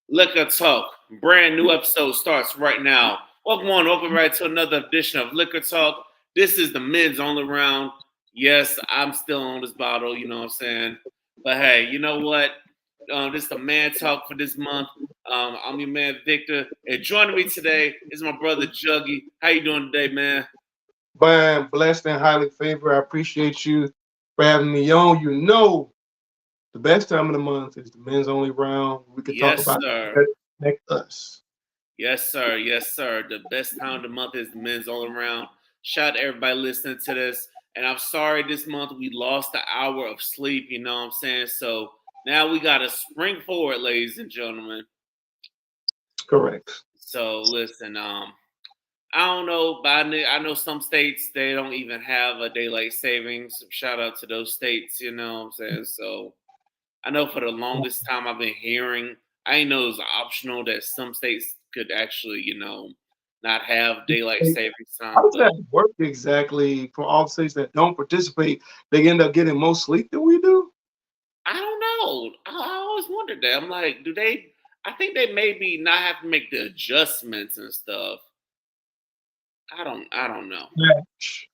Liquor Talk, brand new episode starts right now. Welcome right to another edition of Liquor Talk. This is the men's only round. Yes, I'm still on this bottle, you know what I'm saying? But hey, you know what? This is the man talk for this month. I'm your man Victor, and joining me today is my brother Juggy. How you doing today, man? Man, blessed and highly favored. I appreciate you for having me on. You know, the best time of the month is the men's only round. We could talk Yes, about sir. that connect us. Yes, sir. Yes, sir. The best time of the month is the men's all around. Shout out to everybody listening to this. And I'm sorry this month we lost an hour of sleep, you know what I'm saying? So now we got to spring forward, ladies and gentlemen. Correct. So listen, I don't know, but I know some states they don't even have a daylight savings. Shout out to those states, you know what I'm saying? So I know for the longest time I've been hearing, I didn't know it was optional that some states could actually, not have daylight Hey, savings how time. does But that work exactly for all the states that don't participate? They end up getting more sleep than we do? I don't know. I always wondered that. I'm like, do they? I think they maybe not have to make the adjustments and stuff. I don't know. Trash.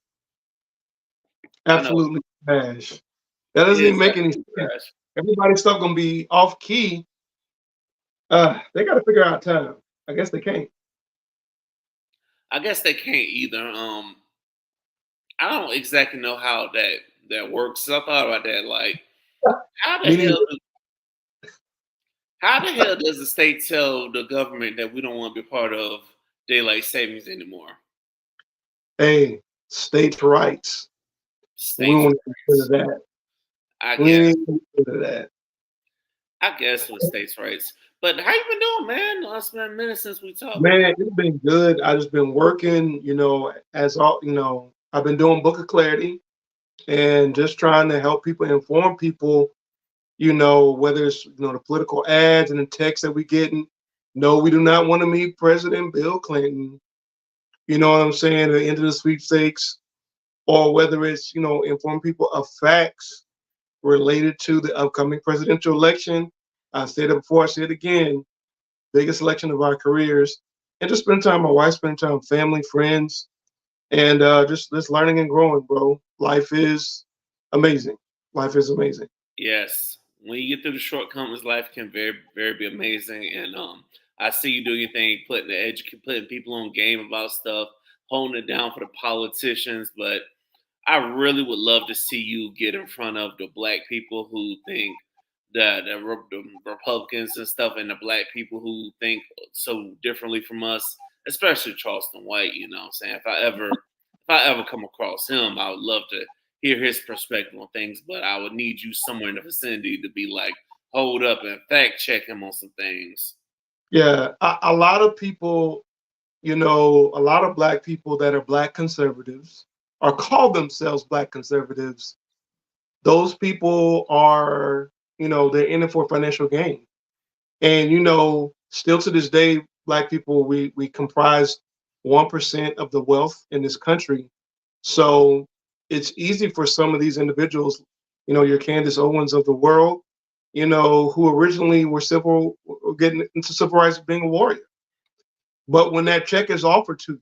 I know Absolutely trash. That it doesn't even is make any absolutely sense. trash. Everybody's stuff gonna be off key. They gotta figure out time. I guess they can't. I guess they can't either. I don't exactly know how that works. So I thought about that. Like, how the Me hell neither. How the hell does the state tell the government that we don't want to be part of daylight savings anymore? Hey, states' rights. We States' want to consider rights. that. I We guess. ain't consider that. I guess with states' rights. But how you been doing, man? It's been a minute since we talked. Man, it's been good. I just been working, as all I've been doing Book of Clarity and just trying to help people inform people, whether it's the political ads and the texts that we getting. No, we do not want to meet President Bill Clinton. You know what I'm saying? The end of the sweepstakes, or whether it's, inform people of facts related to the upcoming presidential election. I said it before, I say it again. Biggest election of our careers, and just spend time with my wife, spend time with family, friends, and just learning and growing, bro. Life is amazing. Life is amazing. Yes. When you get through the shortcomings, life can very be amazing. And I see you doing your thing, putting people on game about stuff, holding it down for the politicians. But I really would love to see you get in front of the black people who think that the Republicans and stuff, and the black people who think so differently from us, especially Charleston White. You know what I'm saying? If I ever come across him, I would love to hear his perspective on things. But I would need you somewhere in the vicinity to be like, hold up and fact check him on some things. Yeah, a lot of people, a lot of black people that are black conservatives or call themselves black conservatives. Those people are, they're in it for financial gain. And still to this day, black people we comprise 1% of the wealth in this country. So it's easy for some of these individuals, your Candace Owens of the world, who originally were getting into civil rights, being a warrior. But when that check is offered to you,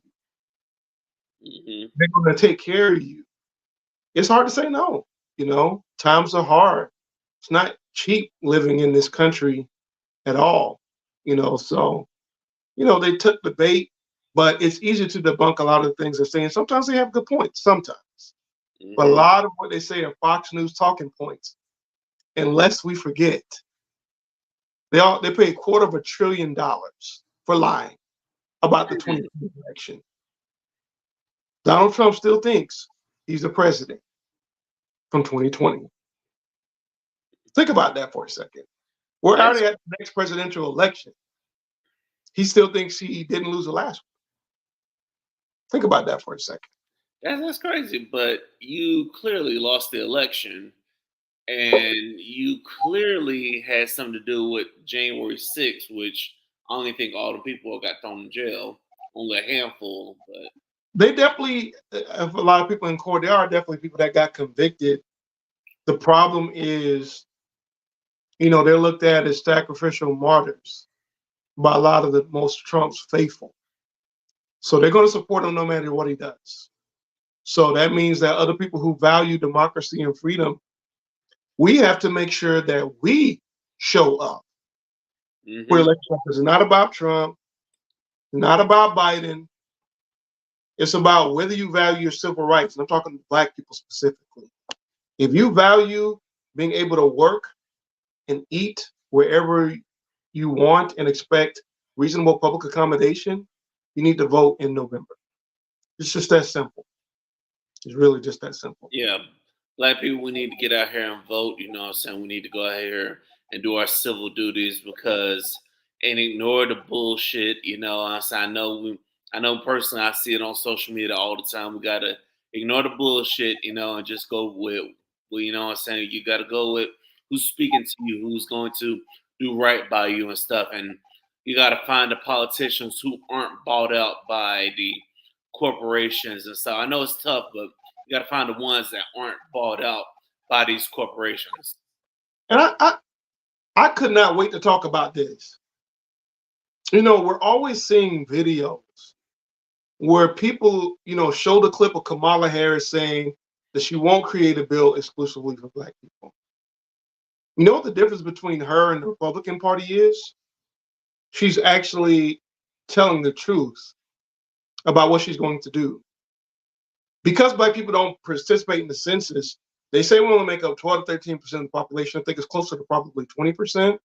Hmm. they're going to take care of you. It's hard to say no. Times are hard. It's not cheap living in this country at all. So they took the bait, but it's easy to debunk a lot of the things they're saying. Sometimes they have good points, sometimes. But a Hmm. lot of what they say are Fox News talking points. Unless we forget, they pay $250 billion for lying about the 2020 election. Donald Trump still thinks he's the president from 2020. Think about that for a second. We're That's already at the next presidential election. He still thinks he didn't lose the last one. Think about that for a second. that's crazy. But you clearly lost the election, and you clearly had something to do with January 6th, which I only think all the people got thrown in jail. Only a handful, but They definitely, if a lot of people in court, there are definitely people that got convicted. The problem is, they're looked at as sacrificial martyrs. by a lot of the most Trump's faithful. So they're going to support him no matter what he does. So that means that other people who value democracy and freedom, we have to make sure that we show up for Hmm. election. It's not about Trump, not about Biden. It's about whether you value your civil rights. And I'm talking to Black people specifically. If you value being able to work and eat wherever you want and expect reasonable public accommodation, you need to vote in November. It's just that simple. It's really just that simple. Yeah, black people, we need to get out here and vote. You know what I'm saying? We need to go out here and do our civil duties because and ignore the bullshit. You know what I'm saying? I know personally, I see it on social media all the time. We got to ignore the bullshit, you know, and just go with, well, you know what I'm saying? You got to go with who's speaking to you, who's going to do right by you and stuff. And you got to find the politicians who aren't bought out by the corporations and stuff. I know it's tough, but you got to find the ones that aren't bought out by these corporations. And I could not wait to talk about this. We're always seeing videos where people, show the clip of Kamala Harris saying that she won't create a bill exclusively for Black people. You know what the difference between her and the Republican Party is? She's actually telling the truth about what she's going to do. Because Black people don't participate in the census, they say we only make up 12 to 13% of the population. I think it's closer to probably 20%.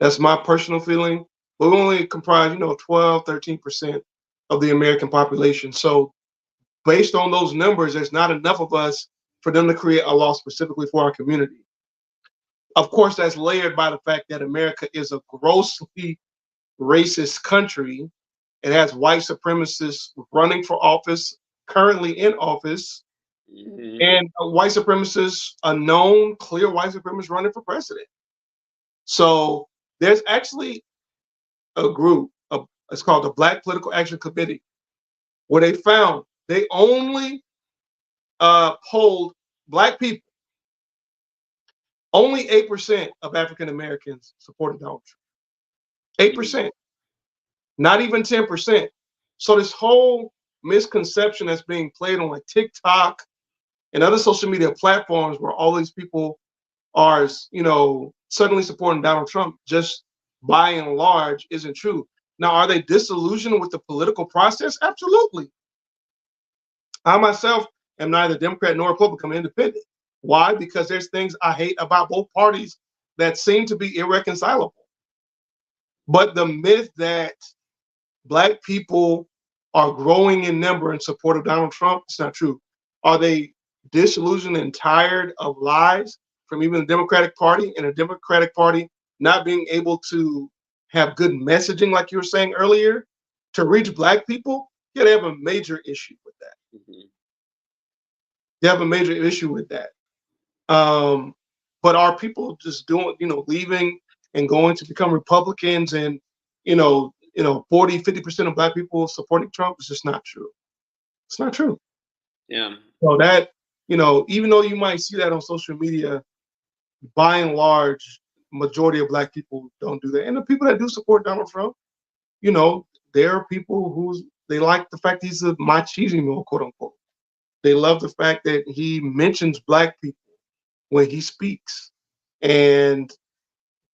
That's my personal feeling. But we only comprise, 12, 13% of the American population. So based on those numbers, there's not enough of us for them to create a law specifically for our community. Of course, that's layered by the fact that America is a grossly racist country. It has white supremacists running for office, currently in office, Hmm. and white supremacists, a known clear white supremacist running for president. So there's actually a group, it's called the Black Political Action Committee, where they only polled Black people. Only 8% of African Americans supported Donald Trump. 8%, not even 10%. So this whole misconception that's being played on like TikTok and other social media platforms where all these people are, suddenly supporting Donald Trump just by and large isn't true. Now, are they disillusioned with the political process? Absolutely. I myself am neither Democrat nor Republican, I'm independent. Why? Because there's things I hate about both parties that seem to be irreconcilable. But the myth that Black people are growing in number in support of Donald Trump, it's not true. Are they disillusioned and tired of lies from even the Democratic Party and the Democratic Party not being able to have good messaging, like you were saying earlier, to reach Black people? Yeah, they have a major issue with that. Hmm. They have a major issue with that. Um, but are people just doing, leaving and going to become Republicans and, 40, 50% of Black people supporting Trump? It's just not true. It's not true. Yeah. So that, even though you might see that on social media, by and large, majority of Black people don't do that. And the people that do support Donald Trump, you know, there are people they like the fact he's a machismo, quote unquote. They love the fact that he mentions Black people when he speaks. And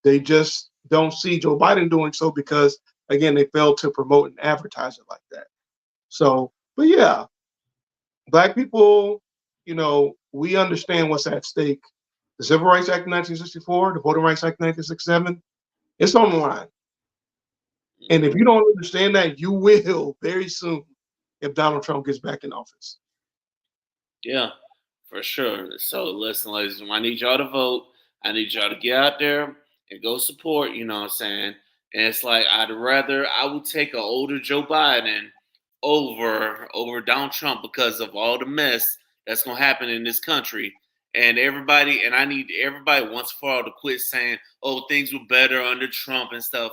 they just don't see Joe Biden doing so because, again, they failed to promote and advertise it like that. So, but yeah, Black people, we understand what's at stake. The Civil Rights Act of 1964, the Voting Rights Act of 1967, it's on the line. And if you don't understand that, you will very soon if Donald Trump gets back in office. Yeah, for sure. So listen, ladies, I need y'all to vote. I need y'all to get out there and go support, you know what I'm saying? And it's like I would take an older Joe Biden over Donald Trump because of all the mess that's gonna happen in this country. And I need everybody once for all to quit saying, oh, things were better under Trump and stuff.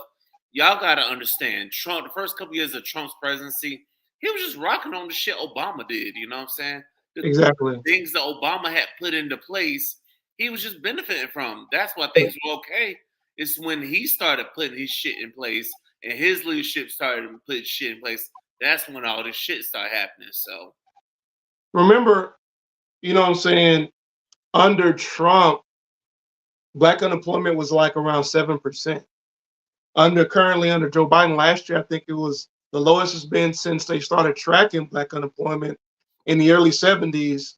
Y'all gotta understand, Trump, the first couple years of Trump's presidency, he was just rocking on the shit Obama did, you know what I'm saying? The Exactly. things that Obama had put into place, he was just benefiting from. That's why things were okay. It's when he started putting his shit in place and his leadership started putting shit in place. That's when all this shit started happening. So Remember, what I'm saying, under Trump, black unemployment was like around 7%. Currently under Joe Biden last year, I think it was the lowest it's been since they started tracking black unemployment in the early 70s.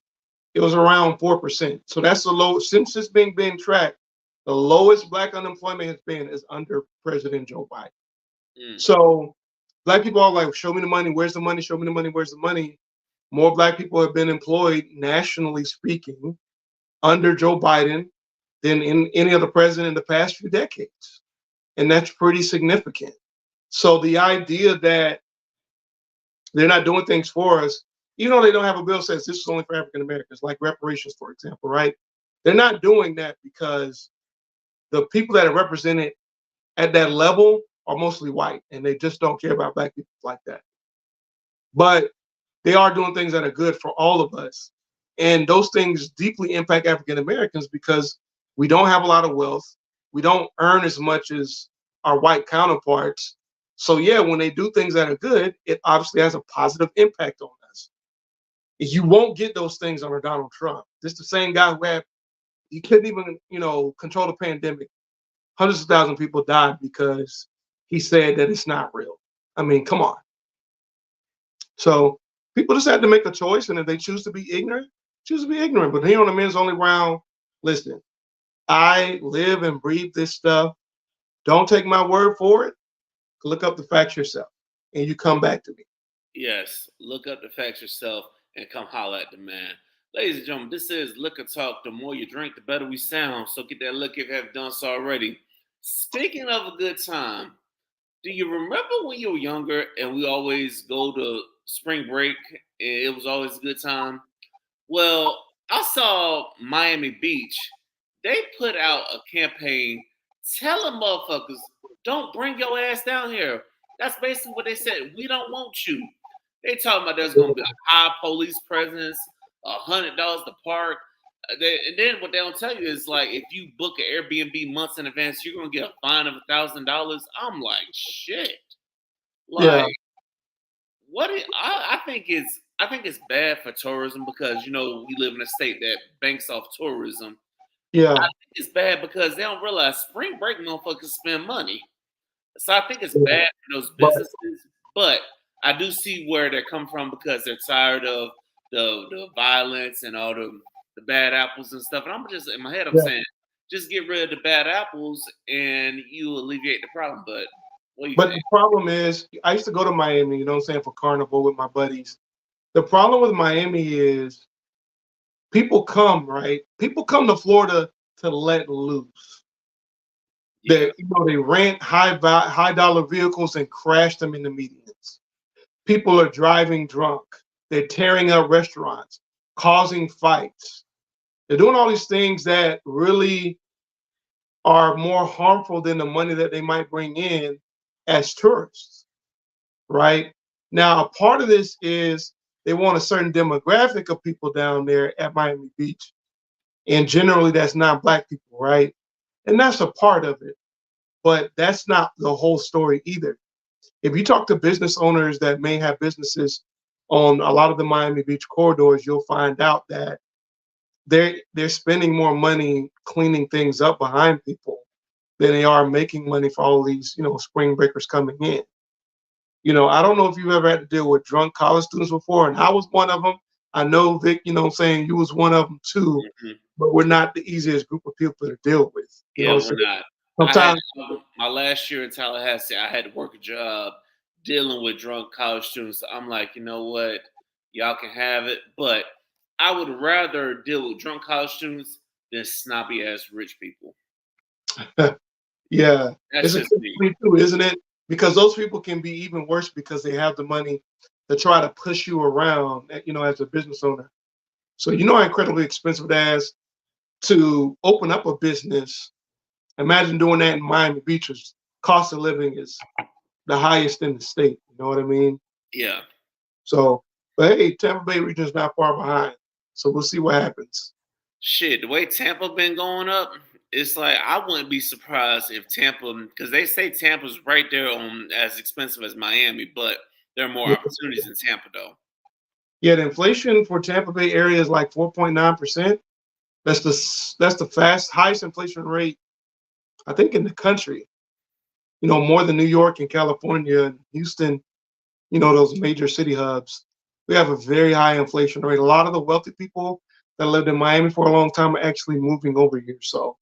It was around 4%. So that's the low since it's being tracked. The lowest black unemployment has been is under President Joe Biden. mm, So black people are like, show me the money. Where's the money? Show me the money. Where's the money? More black people have been employed, nationally speaking, under Joe Biden than in any other president in the past few decades. And that's pretty significant. So the idea that they're not doing things for us, even though they don't have a bill that says this is only for African Americans, like reparations, for example, right? They're not doing that because the people that are represented at that level are mostly white and they just don't care about black people like that. But they are doing things that are good for all of us. And those things deeply impact African Americans because we don't have a lot of wealth. We don't earn as much as our white counterparts. So, yeah, when they do things that are good, it obviously has a positive impact on us. You won't get those things under Donald Trump. This is the same guy who he couldn't even, control the pandemic. Hundreds of thousands of people died because he said that it's not real. I mean, come on. So people just had to make a choice, and if they choose to be ignorant, choose to be ignorant. But here on the Men's Only Round, listen, I live and breathe this stuff. Don't take my word for it. Look up the facts yourself, and you come back to me. yes, look up the facts yourself and come holler at the man. Ladies and gentlemen, this is Liquor Talk. The more you drink, the better we sound. So get that liquor if you haven't done so already. Speaking of a good time, do you remember when you were younger and we always go to spring break and it was always a good time? Well, I saw Miami Beach. They put out a campaign telling motherfuckers, don't bring your ass down here. That's basically what they said. We don't want you. They talking about there's gonna be a high police presence, $100 to park. And then what they don't tell you is like if you book an Airbnb months in advance, you're gonna get a fine of $1,000. I'm like, shit. Yeah, Like I think it's bad for tourism because we live in a state that banks off tourism. I yeah, think it's bad because they don't realize spring break motherfuckers spend money. So I think it's yeah. bad for those But businesses, but I do see where they're coming from because they're tired of the violence and all the bad apples and stuff. And I'm just in my head I'm yeah, saying just get rid of the bad apples and you alleviate the problem. But what do you but think? the problem is, I used to go to Miami. For Carnival with my buddies. The problem with Miami is people come, right? People come to Florida to let loose. Yeah. They rent high dollar vehicles and crash them in the medians. People are driving drunk. They're tearing up restaurants, causing fights. They're doing all these things that really are more harmful than the money that they might bring in as tourists, right? Now, a part of this is they want a certain demographic of people down there at Miami Beach. And generally, that's not Black people, right? And that's a part of it. But that's not the whole story either. If you talk to business owners that may have businesses on a lot of the Miami Beach corridors, you'll find out that they're spending more money cleaning things up behind people than they are making money for all these, spring breakers coming in. I don't know if you've ever had to deal with drunk college students before, and I was one of them. I know, Vic, saying you was one of them too, Mhm. but we're not the easiest group of people to deal with. Yeah, What we're I'm saying? not. I had Sometimes, my last year in Tallahassee. I had to work a job dealing with drunk college students. I'm like, you know what, y'all can have it, but I would rather deal with drunk college students than snobby ass rich people. yeah, That's it's a just me. catch too, isn't it? Because those people can be even worse because they have the money to try to push you around, as a business owner. So how incredibly expensive it is to open up a business. Imagine doing that in Miami Beach. Cost of living is the highest in the state. You know what I mean? Yeah, So, but hey, Tampa Bay region is not far behind. So we'll see what happens. shit. The way Tampa been going up, it's like I wouldn't be surprised if Tampa, because they say Tampa's right there on as expensive as Miami, but there are more Yeah, opportunities in Tampa though. yeah. The inflation for Tampa Bay area is like 4.9%. That's the highest inflation rate I think in the country. More than New York and California and Houston. Those major city hubs. We have a very high inflation rate. A lot of the wealthy people that lived in Miami for a long time are actually moving over here. So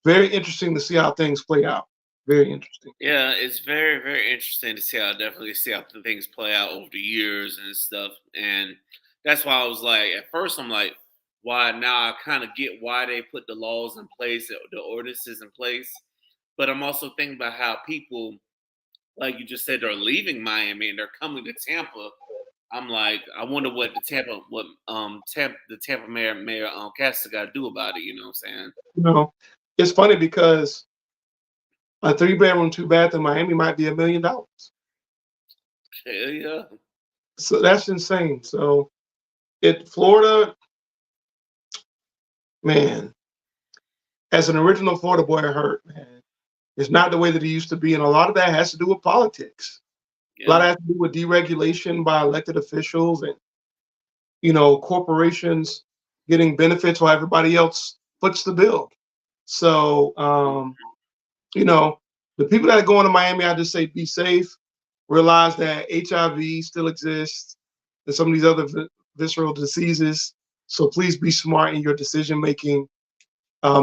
very interesting to see how things play out. Very interesting. Yeah, it's very, very interesting to see how definitely see how the things play out over the years and stuff. And that's why I was like, at first I'm like, why now I kind of get why they put the laws in place, the ordinances in place. But I'm also thinking about how people, like you just said, they're leaving Miami and they're coming to Tampa. I'm like, I wonder what the Tampa Mayor Castro got to do about it. You know what I'm saying? You know, it's funny because a three-bedroom, two-bath in Miami might be $1 million. Hell yeah, So that's insane. So Florida, man, as an original Florida boy, it hurt, man. It's not the way that it used to be, and a lot of that has to do with politics. A lot yeah, of that has to do with deregulation by elected officials and corporations getting benefits while everybody else foots the bill. So you know, the people that are going to Miami, I just say be safe. Realize that HIV still exists and some of these other visceral diseases. So please be smart in your decision making,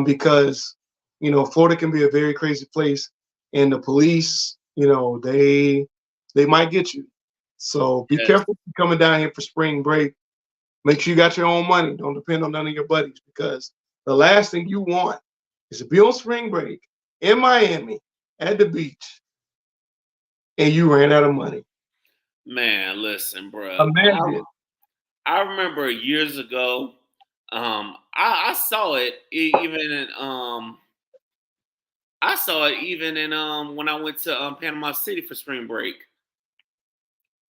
because Florida can be a very crazy place, and the police, they might get you. So be yes, careful coming down here for spring break. Make sure you got your own money. Don't depend on none of your buddies, because the last thing you want is to be on spring break in Miami at the beach and you ran out of money. man. Listen, bro. Imagine. I remember years ago. I saw it even in I saw it even in when I went to Panama City for spring break.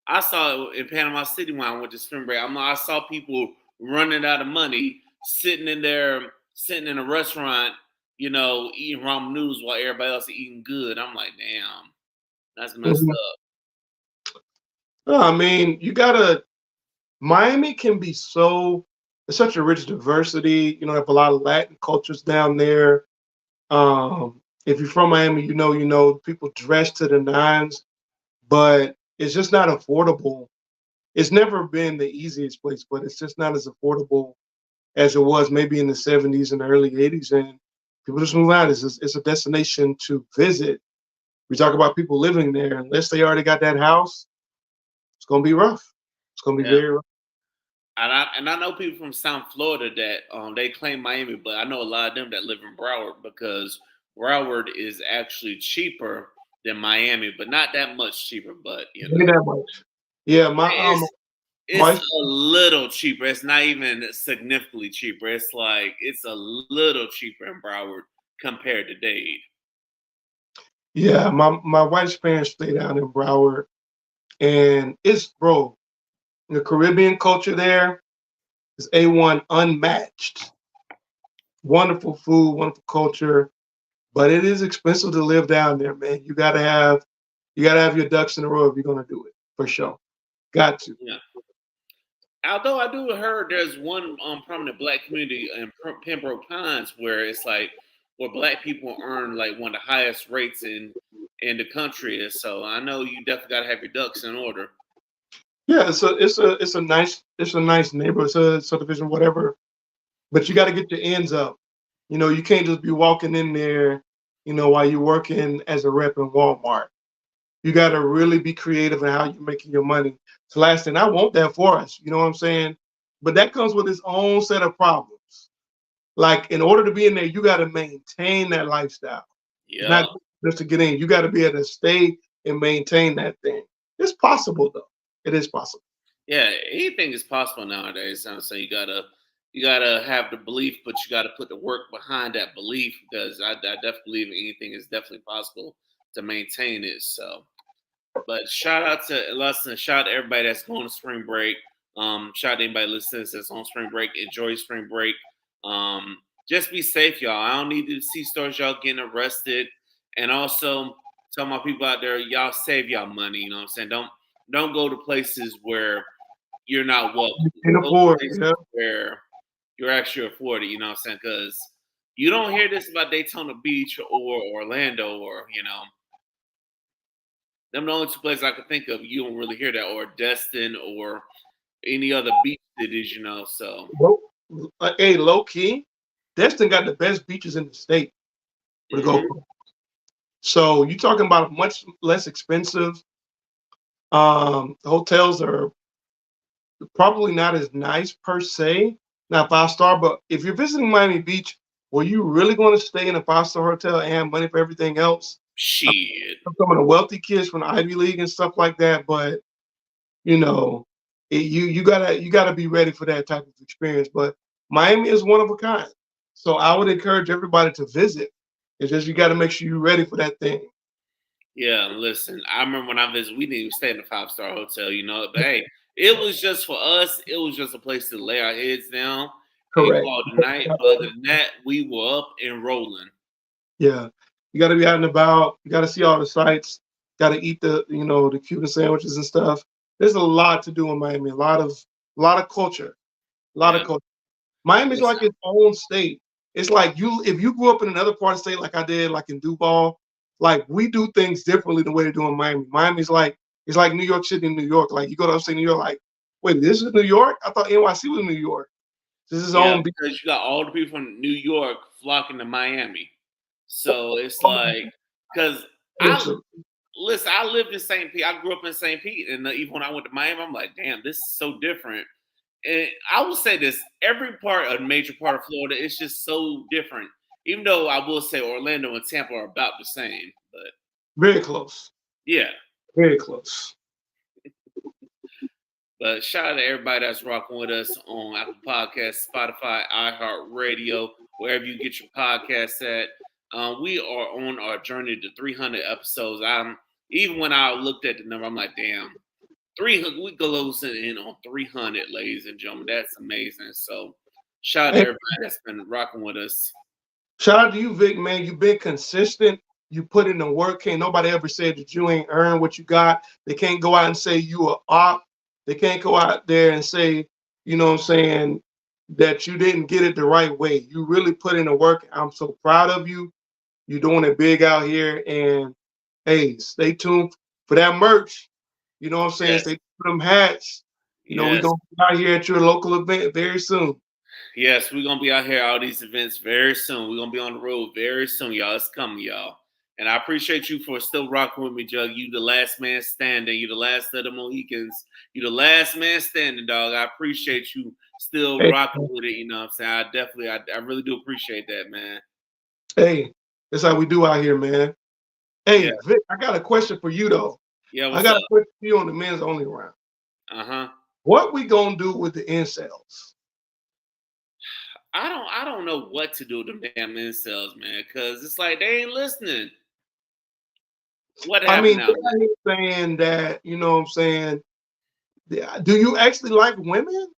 I saw it in Panama City when I went to spring break. I saw people running out of money, sitting in there, sitting in a restaurant, eating ramen noodles while everybody else is eating good. I'm like, damn, that's messed Mhm. up. No, I mean, you gotta. Miami can be it's such a rich diversity. Have a lot of Latin cultures down there. If you're from Miami, people dress to the nines, but it's just not affordable. It's never been the easiest place, but it's just not as affordable as it was maybe in the 70s and the early 80s. And people just move out. It's a destination to visit. We talk about people living there. Unless they already got that house, it's going to be rough. It's going to be Yeah. very rough. And I know people from South Florida that they claim Miami, but I know a lot of them that live in Broward because Broward is actually cheaper than Miami, but not that much cheaper. But Ain't that much. Yeah, it's my a little cheaper. It's not even significantly cheaper. It's like it's a little cheaper in Broward compared to Dade. my wife's parents stay down in Broward, and it's, bro, the Caribbean culture there is A1, unmatched. Wonderful food, wonderful culture, but it is expensive to live down there, man. You gotta have your ducks in a row if you're gonna do it, for sure. Got to. Yeah. Although I do heard there's one prominent black community in Pembroke Pines where it's like where black people earn like one of the highest rates in the country. And so I know you definitely got to have your ducks in order. Yeah, it's a nice neighborhood, it's a subdivision, whatever. But you got to get your ends up. You can't just be walking in there, while you're working as a rep in Walmart. You got to really be creative in how you're making your money. So last thing, I want that for us. You know what I'm saying? But that comes with its own set of problems. Like, in order to be in there, you got to maintain that lifestyle. It's Yeah, not just to get in. You got to be able to stay and maintain that thing. It's possible though. It is possible. yeah. Anything is possible nowadays. I'm saying you gotta have the belief, but you gotta put the work behind that belief because I definitely believe anything is definitely possible to maintain it. So. But shout out to Lesson. Shout out to everybody that's going to spring break. Shout out to anybody listening that's on spring break. Enjoy spring break. Um, just be safe, y'all. I don't need to see stories y'all getting arrested, and also tell my people out there, y'all save y'all money. You know what I'm saying? Don't go to places where you're not You welcome. can Go to afford, places yeah. where you're actually afforded. You know what I'm saying? Because you don't hear this about Daytona Beach or Orlando or them the only two places I can think of. You don't really hear that, or Destin or any other beach cities. So Low, hey, low key, Destin got the best beaches in the state to go. hmm So you talking about much less expensive. Hotels are probably not as nice per se, not 5 star, but if you're visiting Miami Beach, were you really going to stay in a 5 star hotel and have money for everything else? shit. Some of the wealthy kids from the Ivy League and stuff like that, but you know, you gotta be ready for that type of experience. But Miami is one of a kind, so I would encourage everybody to visit. It's just you got to make sure you're ready for that thing. Yeah, listen, I remember when I visited, we didn't even stay in a 5 star hotel, but hey, it was just for us, it was just a place to lay our heads down and Correct. call it a night. But other than that, we were up and rolling. Yeah, you got to be out and about. You got to see all the sights. Got to eat the Cuban sandwiches and stuff. There's a lot to do in Miami. A lot of culture. A lot of Yeah. culture. Miami's Listen, like its own state. It's like if you grew up in another part of the state like I did, like in Duval, like we do things differently the way they do in Miami. Miami's like it's like New York City, New York. Like you go to upstate New York, like, wait, this is New York? I thought NYC was New York. This is his yeah, own beat. because you got all the people from New York flocking to Miami. So it's like, because I listen, I lived in St. Pete. I grew up in St. Pete. And even when I went to Miami, I'm like, damn, this is so different. And I will say this: every part, a major part of Florida, is just so different. Even though I will say Orlando and Tampa are about the same, but Very close. yeah. Very close. But shout out to everybody that's rocking with us on Apple Podcasts, Spotify, iHeartRadio, wherever you get your podcasts at. We are on our journey to 300 episodes. Even when I looked at the number, I'm like, damn, 300. We closing in on 300, ladies and gentlemen. That's amazing. So shout out to Hey, everybody that's been rocking with us. shout out to you, Vic, man. You've been consistent. You put in the work. Can't nobody ever said that you ain't earned what you got. They can't go out and say you are op. They can't go out there and say, you know what I'm saying, that you didn't get it the right way. You really put in the work. I'm so proud of you. You're doing it big out here. And hey, stay tuned for that merch. You know what I'm saying? Yes, Stay tuned for them hats. We're yes. gonna be out here at your local event very soon. Yes, we're gonna be out here all these events very soon. We're gonna be on the road very soon, y'all. It's coming, y'all. And I appreciate you for still rocking with me, Jug. You the last man standing. You the last of the Mohicans. You the last man standing, dog. I appreciate you still Hey, rocking with it. You know what I'm saying? I really do appreciate that, man. hey, that's how we do out here, man. Yeah, Hey, Vic, I got a question for you though. yeah. I What's got up? a question for you on the men's only round. Uh-huh. What we gonna do with the incels? I don't know what to do with them damn incels, man, because it's like they ain't listening. What I happened mean, now, man? they're saying that, you know what I'm saying? Do you actually like women?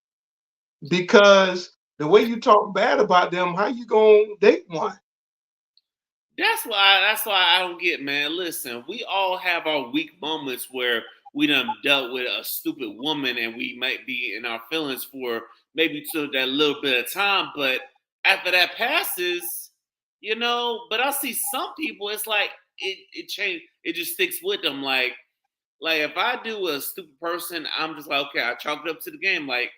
Because the way you talk bad about them, how you gonna date one? That's why I don't get, man. Listen, we all have our weak moments where we done dealt with a stupid woman and we might be in our feelings for maybe to that little bit of time, but after that passes, but I see some people, it's like it changed, it just sticks with them. Like if I do a stupid person, I'm just like, okay, I chalk it up to the game. Like,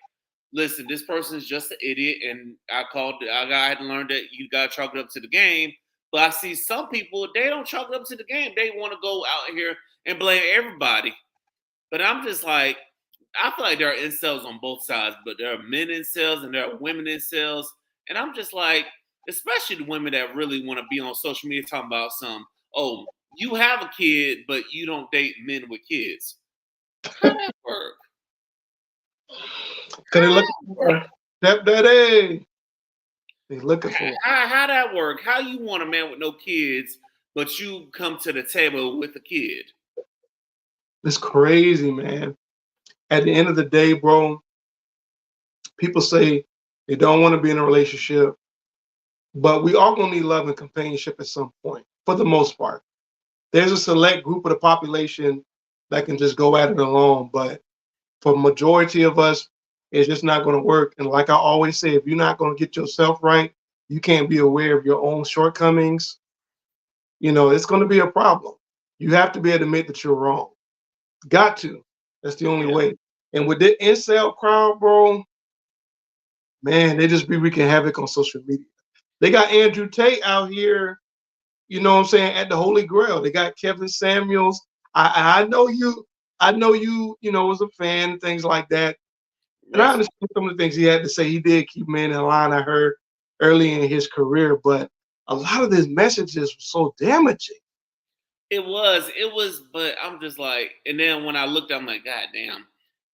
listen, this person's just an idiot, and I had to learn that you got to chalk it up to the game. But I see some people, they don't chalk it up to the game. They want to go out here and blame everybody. But I'm just like, I feel like there are incels on both sides, but there are men incels and there are women incels. And I'm just like, especially the women that really want to be on social media talking about oh, you have a kid, but you don't date men with kids. How that work? Cause How they looking that work? for stepdaddy. They looking for. How that work? How you want a man with no kids, but you come to the table with a kid? It's crazy, man. At the end of the day, bro, people say they don't want to be in a relationship. but we all gonna need love and companionship at some point, for the most part. There's a select group of the population that can just go at it alone, but for majority of us, it's just not going to work. And like I always say, if you're not going to get yourself right, you can't be aware of your own shortcomings. It's going to be a problem. You have to be able to admit that you're wrong. Got to. That's the only Yeah. way. And with the incel crowd, bro, man, they just be wreaking havoc on social media. They got Andrew Tate out here, what I'm saying, at the Holy Grail. They got Kevin Samuels. I know you, was a fan, things like that. And I Rest. understand some of the things he had to say. He did keep men in line, I heard early in his career, but a lot of his messages were so damaging. But I'm just like, and then when I looked, I'm like, God damn,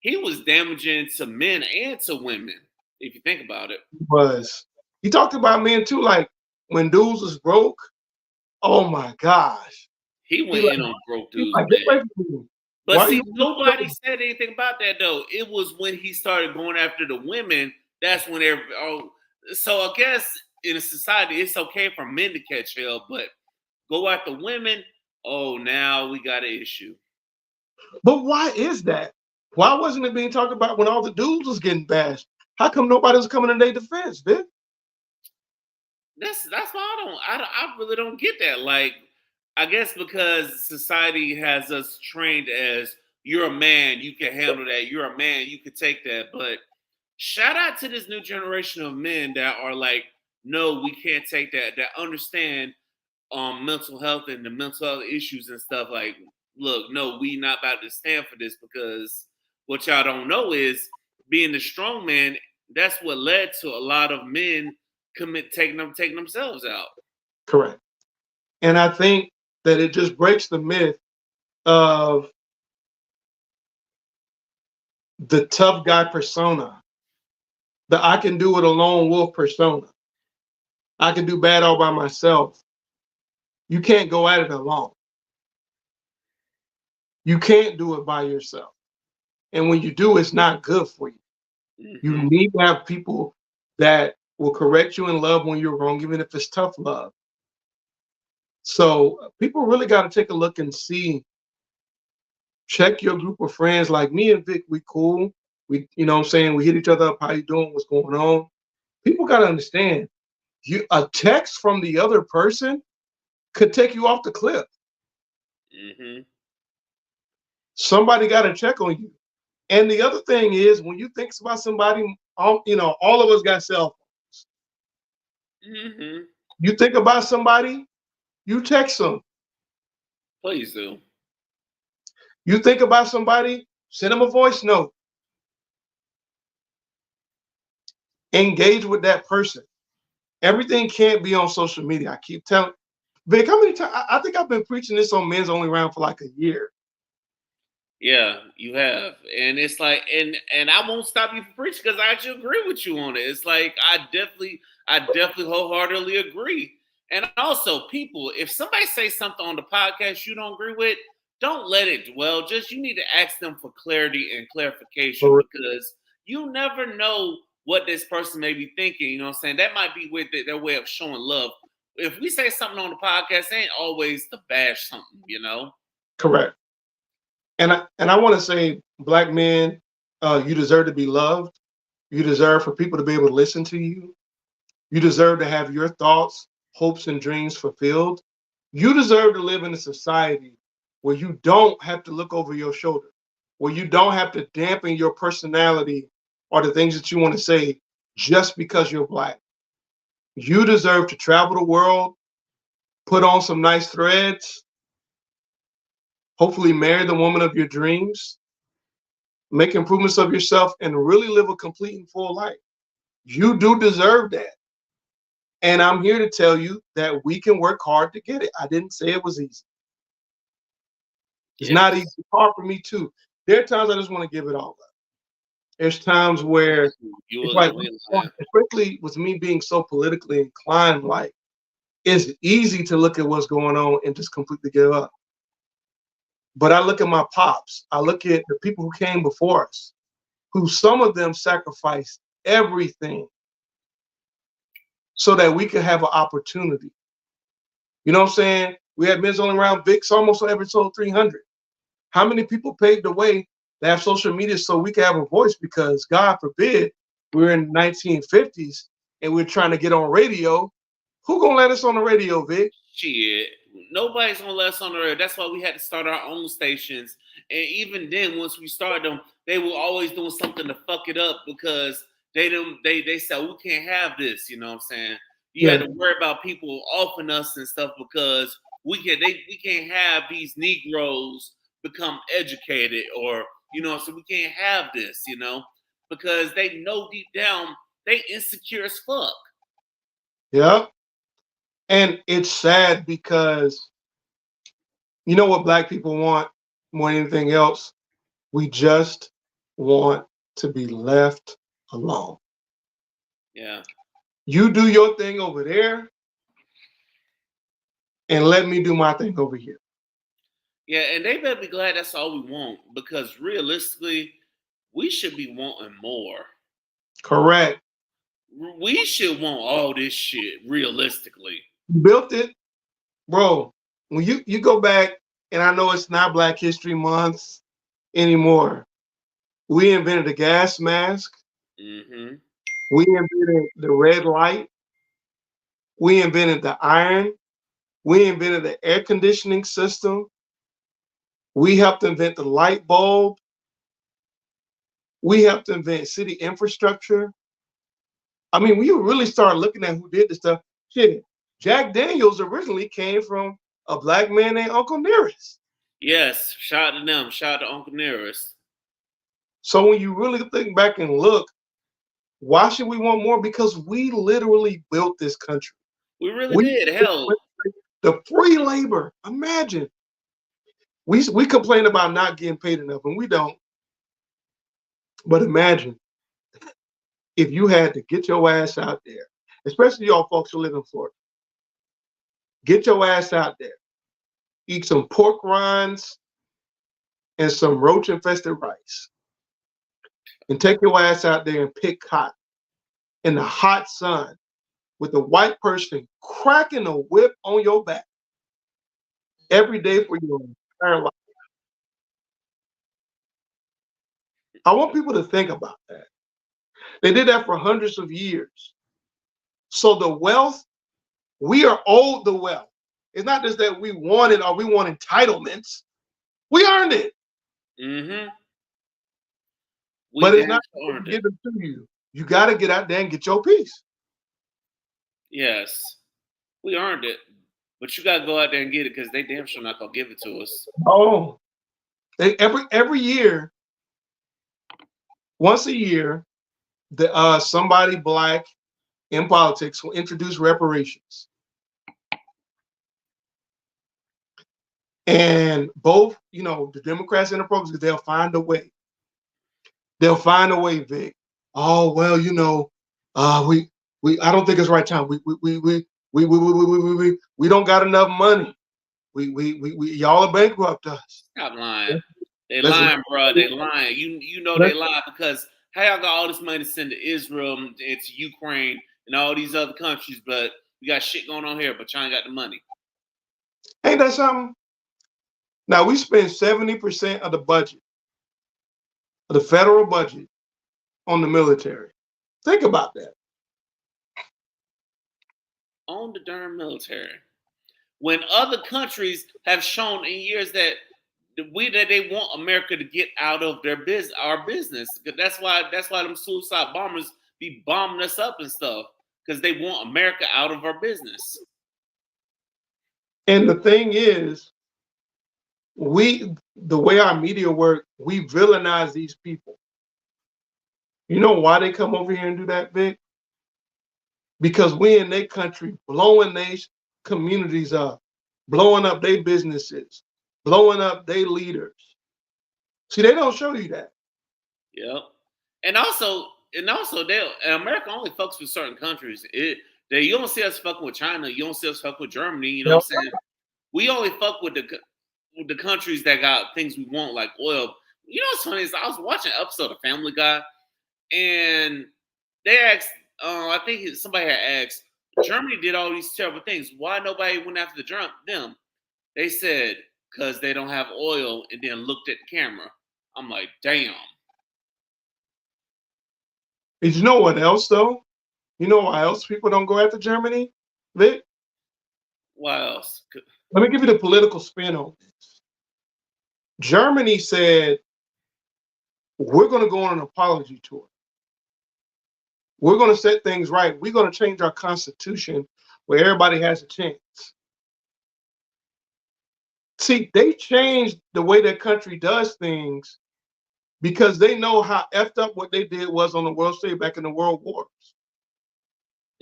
he was damaging to men and to women, if you think about it. Was he talked about men too, like when dudes was broke? Oh my gosh. He He went like in on broke he's dudes, like, get man. away from me. But Why are see, you nobody said anything about that though. It was when he started going after the women. That's when so I guess in a society, it's okay for men to catch hell, but go after women. Oh, now we got an issue. But why is that? Why wasn't it being talked about when all the dudes was getting bashed? How come nobody was coming in their defense, Vic? That's why I really don't get that. Like, I guess because society has us trained as you're a man, you can handle that. You're a man, you can take that. But shout out to this new generation of men that are like, no, we can't take that. That understand mental health and the mental health issues and stuff. Like, look, no, we not about to stand for this because what y'all don't know is being the strong man. That's what led to a lot of men taking themselves out. Correct. And I think that it just breaks the myth of the tough guy persona, the I can do it alone wolf persona. I can do bad all by myself. You can't go at it alone. You can't do it by yourself. And when you do, it's not good for you. You Hmm. need to have people that will correct you in love when you're wrong, even if it's tough love. So people really got to take a look and see, check your group of friends. Like me and Vic, we cool. What I'm saying? We hit each other up. How you doing? What's going on? People got to understand, a text from the other person could take you off the cliff. Hmm. Somebody got to check on you. And the other thing is, when you think about somebody, all of us got cell phones. Hmm. You think about somebody, you text them. Please do. You think about somebody, send them a voice note. Engage with that person. Everything can't be on social media. I keep telling Vic, how many times? I think I've been preaching this on Men's Only Round for like a year. Yeah, you have, and it's like, and I won't stop you from preaching because I actually agree with you on it. It's like I definitely wholeheartedly agree. And also, people, if somebody says something on the podcast you don't agree with, don't let it dwell. Just you need to ask them for clarity and clarification because you never know what this person may be thinking. You know what I'm saying? That might be with their way of showing love. If we say something on the podcast, it ain't always to bash something, you know? Correct. And I want to say, black men, you deserve to be loved. You deserve for people to be able to listen to you. You deserve to have your thoughts, hopes, and dreams fulfilled. You deserve to live in a society where you don't have to look over your shoulder, where you don't have to dampen your personality or the things that you want to say just because you're black. You deserve to travel the world, put on some nice threads, hopefully marry the woman of your dreams, make improvements of yourself, and really live a complete and full life. You do deserve that. And I'm here to tell you that we can work hard to get it. I didn't say it was easy. It's not easy. Yes. It's hard for me too. There are times I just want to give it all up. There's times where You it's will like, you ain't lying. especially with me being so politically inclined, like it's easy to look at what's going on and just completely give up. But I look at my pops. I look at the people who came before us, who some of them sacrificed everything so that we could have an opportunity. You know what I'm saying? We had men's only around VIX almost on episode 300. How many people paved the way to have social media so we could have a voice? Because God forbid we're in 1950s and we're trying to get on radio. Who gonna let us on the radio, Vic? Shit, nobody's gonna let us on the radio. That's why we had to start our own stations. And even then, once we started them, they were always doing something to fuck it up because they said we can't have this. You know what I'm saying? You had Yeah, to worry about people offing us and stuff because we can't have these Negroes become educated or so we can't have this. Because they know deep down they insecure as fuck. yeah. And it's sad because you know what black people want more than anything else? We just want to be left alone. Yeah. You do your thing over there and let me do my thing over here. Yeah, and they better be glad that's all we want because realistically, we should be wanting more. Correct. We should want all this shit realistically. You built it, bro. When you go back, and I know it's not Black History Month anymore. We invented the gas mask. Mm-hmm. We invented the red light. We invented the iron. We invented the air conditioning system. We helped invent the light bulb. We helped invent city infrastructure. I mean, when you really start looking at who did this stuff, shit, Jack Daniels originally came from a black man named Uncle Nearest. Yes, shout out to them. Shout out to Uncle Nearest. So when you really think back and look, why should we want more? Because we literally built this country. We really We did. Hell, the free labor. Imagine we complain about not getting paid enough, and we don't. But imagine if you had to get your ass out there, especially y'all folks who live in Florida, get your ass out there, eat some pork rinds and some roach infested rice, and take your ass out there and pick cotton in the hot sun with a white person cracking a whip on your back every day for your entire life. I want people to think about that. They did that for hundreds of years. So the wealth, we are owed the wealth. It's not just that we want it or we want entitlements. We earned it. mm-hmm. We But it's damn not sure earned it. given to you. You got to get out there and get your piece. Yes, we earned it. But you gotta go out there and get it because they damn sure not gonna give it to us. Oh, every year, once a year, somebody black in politics will introduce reparations. And both, the Democrats and the Republicans, they'll find a way. They'll find a way, Vic. Oh well, we I don't think it's right time. We don't got enough money. We y'all are bankrupt us. Stop lying. They Let's lying, bro. They lying. You know they lie because how y'all got all this money to send to Israel and to Ukraine and all these other countries, but we got shit going on here, but y'all ain't got the money. Ain't that something? Now we spend 70% of the budget, of the federal budget, on the military. Think about that. On the darn military. When other countries have shown in years that they want America to get out of our business. That's why them suicide bombers be bombing us up and stuff because they want America out of our business. And the thing is, the way our media work, we villainize these people. You know why they come over here and do that, Vic? Because we in their country blowing their communities up, blowing up their businesses, blowing up their leaders. See, they don't show you that. Yep. And also, they America only fucks with certain countries. You don't see us fucking with China. You don't see us fucking with Germany. You know what I'm saying? We only fuck with the countries that got things we want, like oil. You know what's funny is I was watching an episode of Family Guy, and they asked, I think somebody had asked, Germany did all these terrible things. Why nobody went after them? They said because they don't have oil, and then looked at the camera. I'm like, damn. And you know what else though? You know why else people don't go after Germany, Vic? What else? Let me give you the political spin on this. Germany said, we're going to go on an apology tour. We're going to set things right. We're going to change our constitution where everybody has a chance. See, they changed the way their country does things because they know how effed up what they did was on the world stage back in the world wars.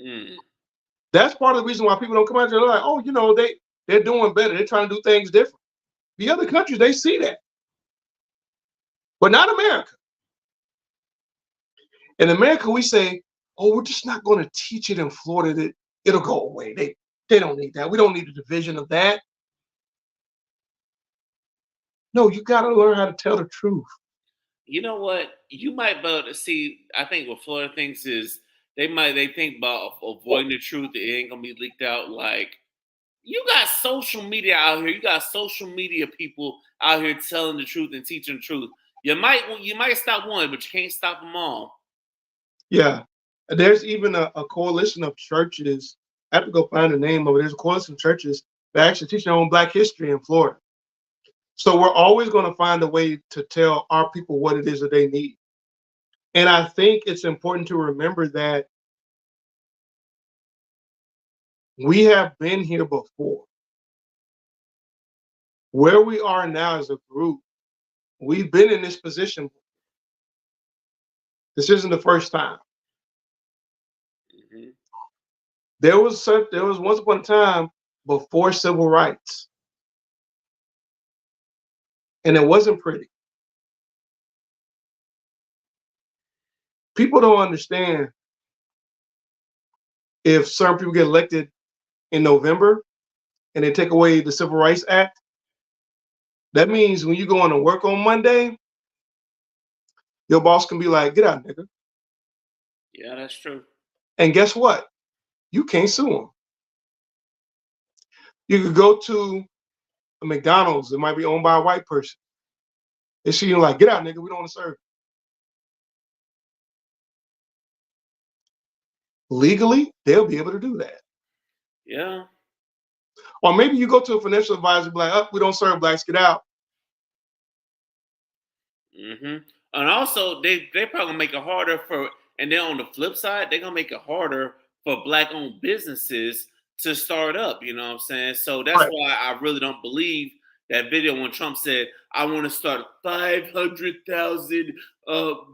Mm. That's part of the reason why people don't come out there. They're like, oh, they're doing better. They're trying to do things different. The other countries, they see that, but not America. In America, we say, oh, we're just not going to teach it in Florida. That it'll go away. They don't need that. We don't need a division of that. No, you got to learn how to tell the truth. You know what? You might be able to see. I think what Florida thinks is they think about avoiding the truth. It ain't gonna be leaked out. Like, you got social media out here. You got social media people out here telling the truth and teaching the truth. You might stop one, but you can't stop them all. Yeah. There's even a coalition of churches. I have to go find the name of it. There's a coalition of churches that actually teach their own Black history in Florida. So we're always going to find a way to tell our people what it is that they need. And I think it's important to remember that we have been here before. Where we are now as a group, we've been in this position. This isn't the first time. Mm-hmm. There was once upon a time before civil rights, and it wasn't pretty. People don't understand if certain people get elected in November and they take away the Civil Rights Act. That means when you go on to work on Monday, your boss can be like, "Get out, nigga." Yeah, that's true. And guess what? You can't sue them. You could go to a McDonald's that might be owned by a white person. They see you like, "Get out, nigga. We don't want to serve." Legally, they'll be able to do that. Yeah. Or maybe you go to a financial advisor, be like, "Oh, we don't serve blacks. Get out." Mm-hmm. And also, they probably make it harder for. And then on the flip side, they're gonna make it harder for black-owned businesses to start up. You know what I'm saying? So that's Right. why I really don't believe that video when Trump said, "I want to start 500,000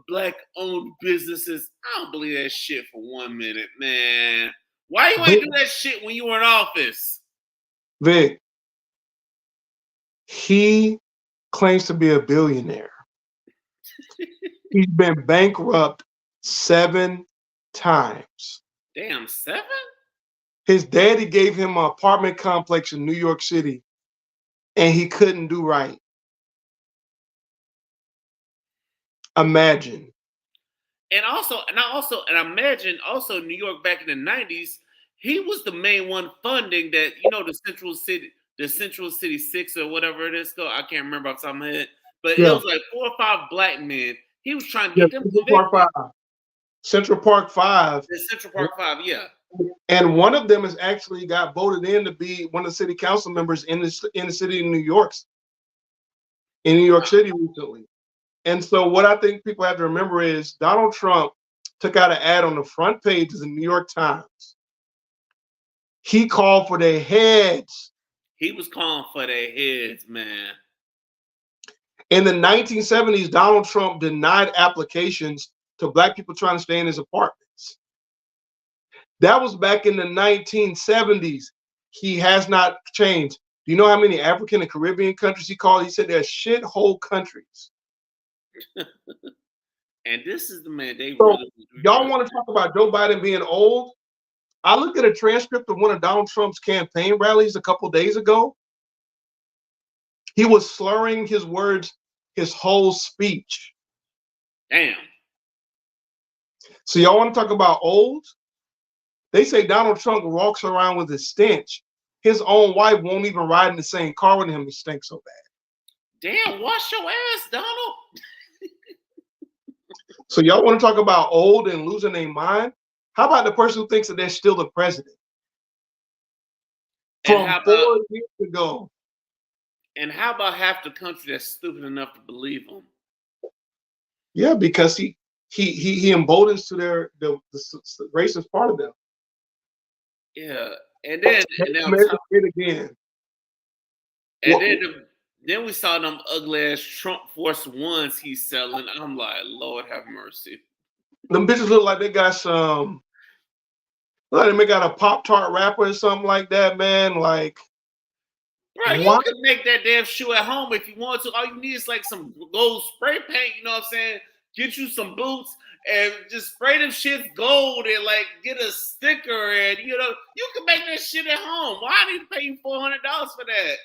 black-owned businesses." I don't believe that shit for 1 minute, man. Why you ain't Vic, do that shit when you were in office? Vic, he claims to be a billionaire. He's been bankrupt 7 times. Damn, 7? His daddy gave him an apartment complex in New York City, and he couldn't do right. Imagine. And I imagine also New York back in the 90s, he was the main one funding that, the Central City Six or whatever it is called. I can't remember off the top of my head. But it Yeah. was like 4 or 5 black men. He was trying to Yeah. get them Central Park convicted. 5. Central Park 5. The Central Park Five, yeah. And one of them has actually got voted in to be one of the city council members in the city of New York, in New York City recently. And so what I think people have to remember is Donald Trump took out an ad on the front page of the New York Times. He called for their heads. He was calling for their heads, man. In the 1970s, Donald Trump denied applications to black people trying to stay in his apartments. That was back in the 1970s. He has not changed. Do you know how many African and Caribbean countries he called? He said they're shithole countries. And this is the man they So y'all really. want to talk about Joe Biden being old? I looked at a transcript of one of Donald Trump's campaign rallies a couple days ago. He was slurring his words his whole speech. Damn. So y'all want to talk about old? They say Donald Trump walks around with a stench. His own wife won't even ride in the same car with him. He stinks so bad. Damn, wash your ass, Donald. So y'all want to talk about old and losing their mind? How about the person who thinks that they're still the president And from how about 4 years ago? half the country that's stupid enough to believe him? Yeah, because he emboldens to the racist part of them. Yeah, and then Make and now America great again. and What then we saw them ugly ass Trump Force Ones he's selling. I'm like, Lord have mercy. them bitches look like they got some. Look like they got a Pop-Tart wrapper or something like that, man. Like Bro, you what? can make that damn shoe at home if you want to. All you need is like some gold spray paint, you know what I'm saying? Get you some boots and just spray them shits gold and like get a sticker and you know, you can make that shit at home. Why I need to pay you $400 for that?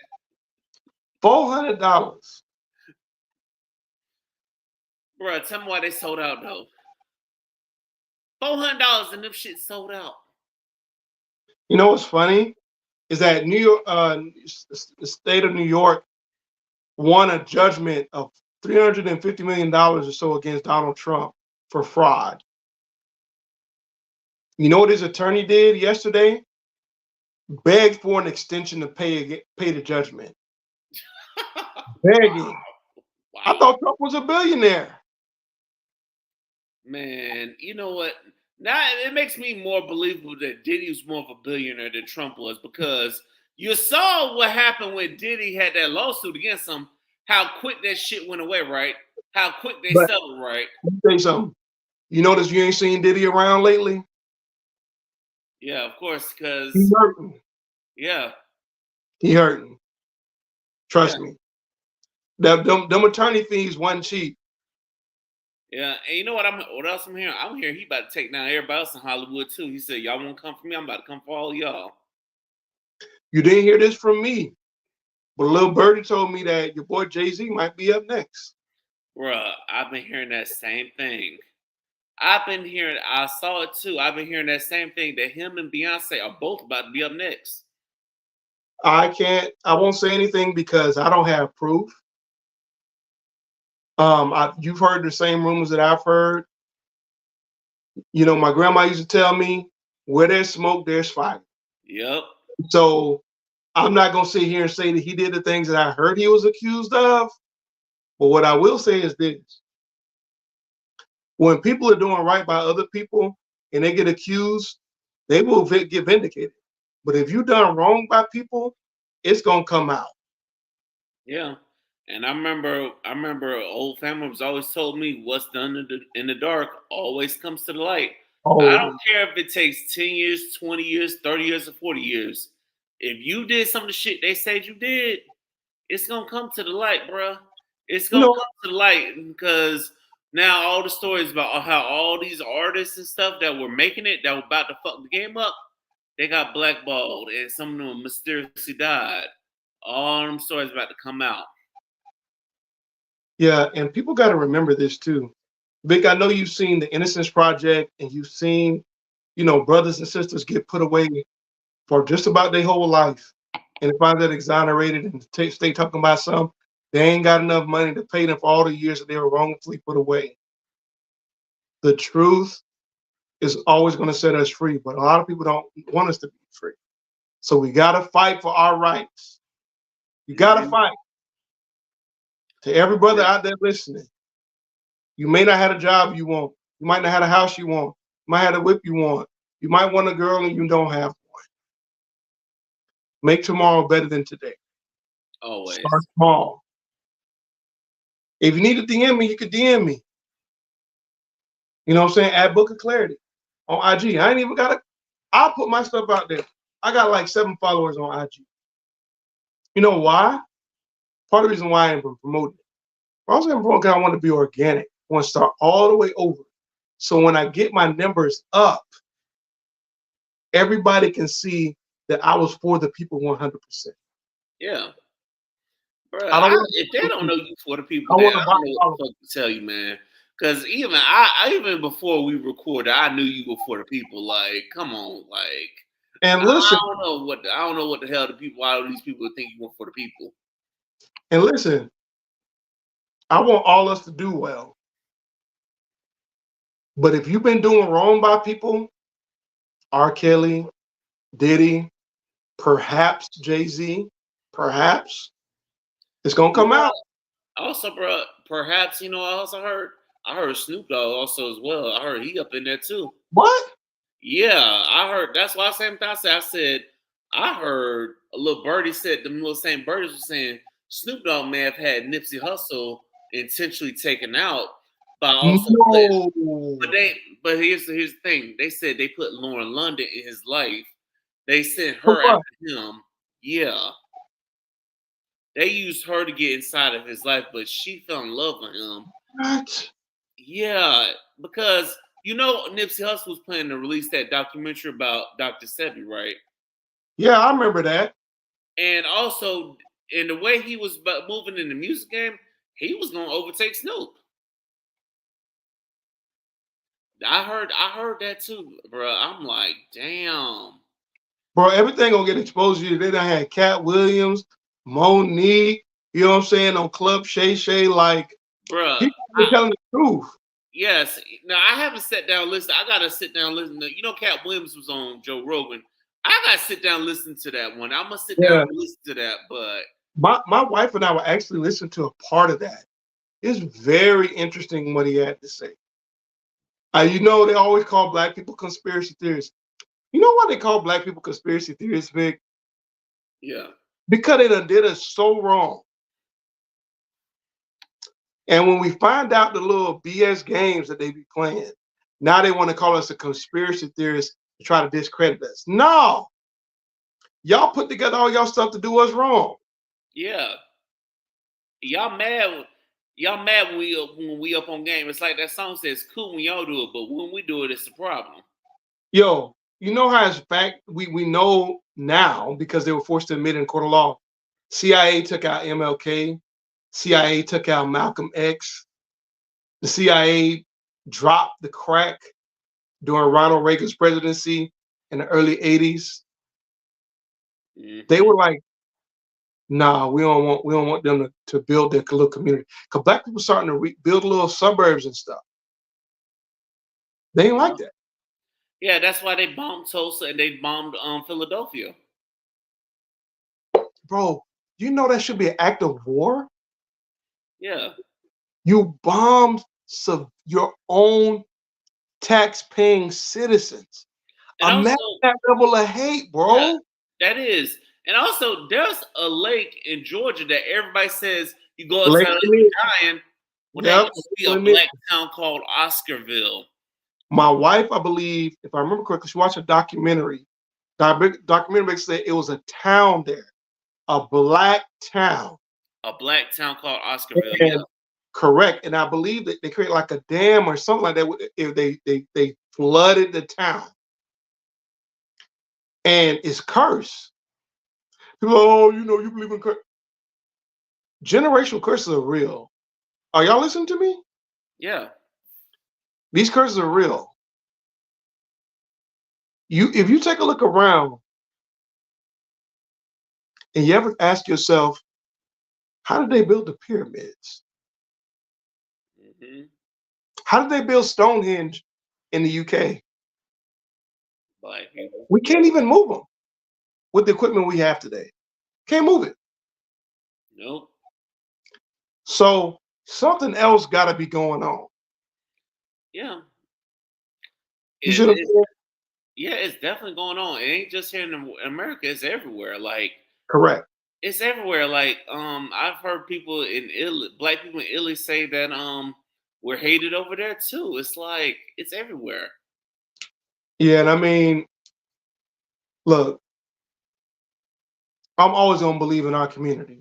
$400. Bro, tell me why they sold out though. $400 and them shit sold out. You know what's funny is that New York, the state of New York, won a judgment of $350 million or so against Donald Trump for fraud. You know what his attorney did yesterday? Begged for an extension to pay the judgment. Begging. Wow. I thought Trump was a billionaire. Man, you know what? Now it makes me more believable that Diddy was more of a billionaire than Trump was because you saw what happened when Diddy had that lawsuit against him, how quick that shit went away, right? How quick they But settled, right? let me tell you something. You notice you ain't seen Diddy around lately? Yeah, of course, because, He hurting. yeah. He hurting. Trust Yeah. me. Them attorney fees wasn't cheap. Yeah, and you know what else I'm hearing? I'm hearing he about to take down everybody else in Hollywood too. He said, y'all won't come for me, I'm about to come for all y'all. You didn't hear this from me. But Lil Birdie told me that your boy Jay-Z might be up next. Bruh, I've been hearing that same thing. I saw it too. I've been hearing that same thing that him and Beyonce are both about to be up next. I won't say anything because I don't have proof. You've heard the same rumors that I've heard. You know, my grandma used to tell me, where there's smoke, there's fire. Yep. So I'm not gonna sit here and say that he did the things that I heard he was accused of. But what I will say is this: when people are doing right by other people and they get accused, they will get vindicated. But if you done wrong by people, it's gonna come out. Yeah. And I remember old family was always told me what's done in the dark always comes to the light. I don't Oh, care if it takes 10 years, 20 years, 30 years, or 40 years. If you did some of the shit they said you did, it's gonna come to the light, bruh. It's you gonna know, come to the light because now all the stories about how all these artists and stuff that were making it, that were about to fuck the game up, they got blackballed and some of them mysteriously died. All them stories about to come out. yeah, and people got to remember this too. Vic, I know you've seen the Innocence Project and you've seen, brothers and sisters get put away for just about their whole life. And if I get exonerated and stay talking about some, they ain't got enough money to pay them for all the years that they were wrongfully put away. The truth is always going to set us free, but a lot of people don't want us to be free. So we got to fight for our rights. You got to Mm-hmm. fight. To every brother out there listening, you may not have a job you want. You might not have a house you want. You might have a whip you want. You might want a girl and you don't have one. Make tomorrow better than today. Always. Start small. If you need to DM me, you can DM me. You know what I'm saying? At Book of Clarity on IG. I ain't even got to, I'll put my stuff out there. I got like 7 followers on IG. You know why? Part of the reason why I ain't been promoting it. I was going to promote because I want to be organic. I want to start all the way over. So when I get my numbers up, everybody can see that I was for the people 100%. Yeah. Bro, I don't want if they don't know you for the I people, then want I to buy don't know what followers. the fuck to tell you, man. Cause I even before we recorded, I knew you were for the people. Like, come on, like And I listen, I don't know what the hell the people. Why do these people think you were for the people? and listen, I want all us to do well. But if you've been doing wrong by people, R. Kelly, Diddy, perhaps Jay-Z, perhaps it's gonna You come know, out. also, bro, perhaps I also heard. I heard Snoop Dogg also as well. I heard he up in there too. What? Yeah, I heard. That's why I said I heard a little birdie said the little same birdies was saying Snoop Dogg may have had Nipsey Hussle intentionally taken out by also putting. No. But here's the thing. They said they put Lauren London in his life. They sent For her what? after him. Yeah, they used her to get inside of his life, but she fell in love with him. What? Yeah, because Nipsey Hussle was planning to release that documentary about Dr. Sebi, right? Yeah, I remember that. And also, in the way he was moving in the music game, he was gonna overtake Snoop. I heard that too, bro. I'm like, damn, Bro, everything gonna get exposed to you. They done had Cat Williams, Monique, you know what I'm saying, on Club Shay Shay. Like, bro. people been telling the truth. Yes. Now I haven't sat down and listened. I gotta sit down and listen to. Cat Williams was on Joe Rogan. I gotta sit down and listen to that one. I'm gonna sit down Yeah. and listen to that. But My wife and I were actually listening to a part of that. It's very interesting what he had to say. They always call black people conspiracy theorists. You know why they call black people conspiracy theorists, Vic? yeah, Because they done did us so wrong. And when we find out the little BS games that they be playing, now they want to call us a conspiracy theorist to try to discredit us. No, y'all put together all y'all stuff to do us wrong. yeah. Y'all mad? Y'all mad when we up on game? It's like that song says, "Cool when y'all do it, but when we do it, it's a problem." Yo, you know how it's fact we know now because they were forced to admit in court of law. CIA took out MLK, CIA took out Malcolm X, the CIA dropped the crack during Ronald Reagan's presidency in the early 80s. They Hmm. were like, nah, we don't want them to build their little community. Because black people starting to build little suburbs and stuff. They ain't like that. Yeah, that's why they bombed Tulsa and they bombed Philadelphia. Bro, you know that should be an act of war? Yeah, You bombed your own tax-paying citizens. and Imagine also, that level of hate, yeah, bro. that is, and also, there's a lake in Georgia that everybody says you go outside Lake and you Lanier. dying. Well, that Yep. used to be a Lanier. black town called Oscarville. My wife, I believe, if I remember correctly, she watched a documentary. Documentary said it was a town there, a black town. A black town called Oscarville. Yeah. And correct. And I believe that they create like a dam or something like that. If they flooded the town, and it's cursed. People, oh, you believe in curse. Generational curses are real. Are y'all listening to me? Yeah. These curses are real. If you take a look around and you ever ask yourself, how did they build the pyramids? Hmm. How did they build Stonehenge in the UK? Black people. We can't even move them with the equipment we have today. Can't move it. Nope. So something else got to be going on. Yeah. You see what I'm It's saying? yeah, it's definitely going on. It ain't just here in America. It's everywhere. Like Correct. it's everywhere. Like I've heard people in Italy, black people in Italy, say that we're hated over there too. It's like it's everywhere. Yeah, and I mean, look, I'm always gonna believe in our community.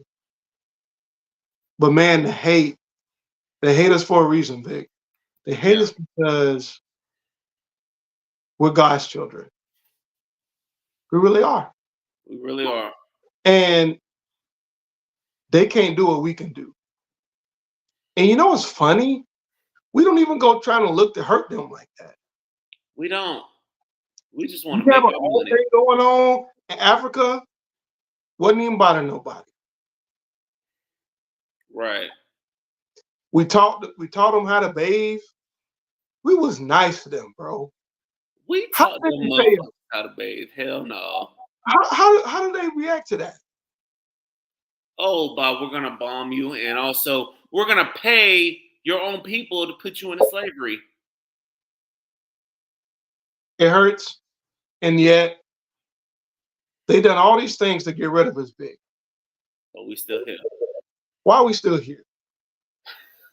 But man, they hate us for a reason, Vic. They hate Yeah, us because we're God's children. We really are. we really are. And they can't do what we can do. And you know what's funny? We don't even go trying to look to hurt them like that. We don't. We just We want to have make a our whole money. thing going on in Africa. Wasn't even bother nobody. Right. We taught them how to bathe. We was nice to them, bro. We How taught did them they pay us? motherfuckers how to bathe. Hell no. How do they react to that? Oh, Bob, we're gonna bomb you, and also we're gonna pay your own people to put you into slavery. It hurts, and yet they done all these things to get rid of us, big. But we still here. Why are we still here?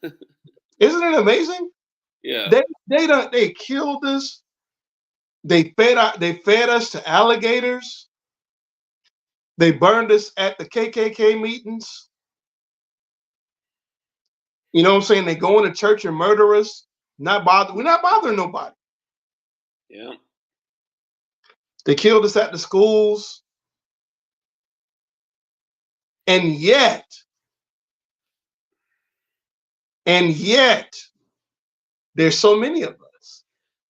Isn't it amazing? Yeah. They killed us. They fed us to alligators. They burned us at the KKK meetings. You know what I'm saying? They go into church and murder us. We're not bothering nobody. Yeah. They killed us at the schools. And yet, there's so many of us.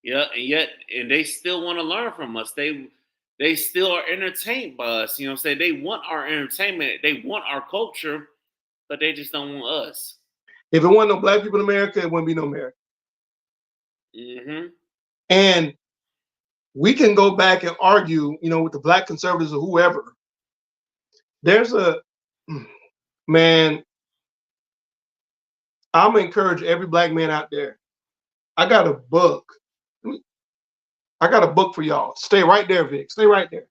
Yeah. And they still want to learn from us. They still are entertained by us. You know what I'm saying? They want our entertainment. They want our culture, but they just don't want us. If it wasn't no black people in America, it wouldn't be no America. Mm-hmm. And we can go back and argue, with the black conservatives or whoever. There's a man. I'm gonna encourage every black man out there. I got a book. I got a book for y'all. Stay right there, Vic. Stay right there.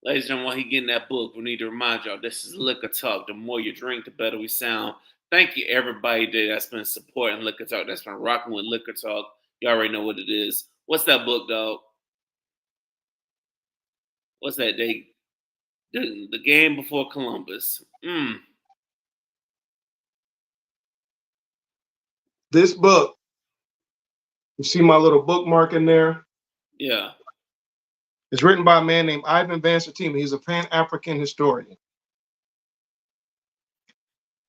Ladies and gentlemen, while he getting that book, we need to remind y'all this is Liquor Talk. The more you drink, the better we sound. Thank you, everybody that's been supporting Liquor Talk, that's been rocking with Liquor Talk. You already know what it is. What's that book, dog? What's that? The Game Before Columbus. This book, you see my little bookmark in there? Yeah. It's written by a man named Ivan Van Sertima. He's a Pan-African historian.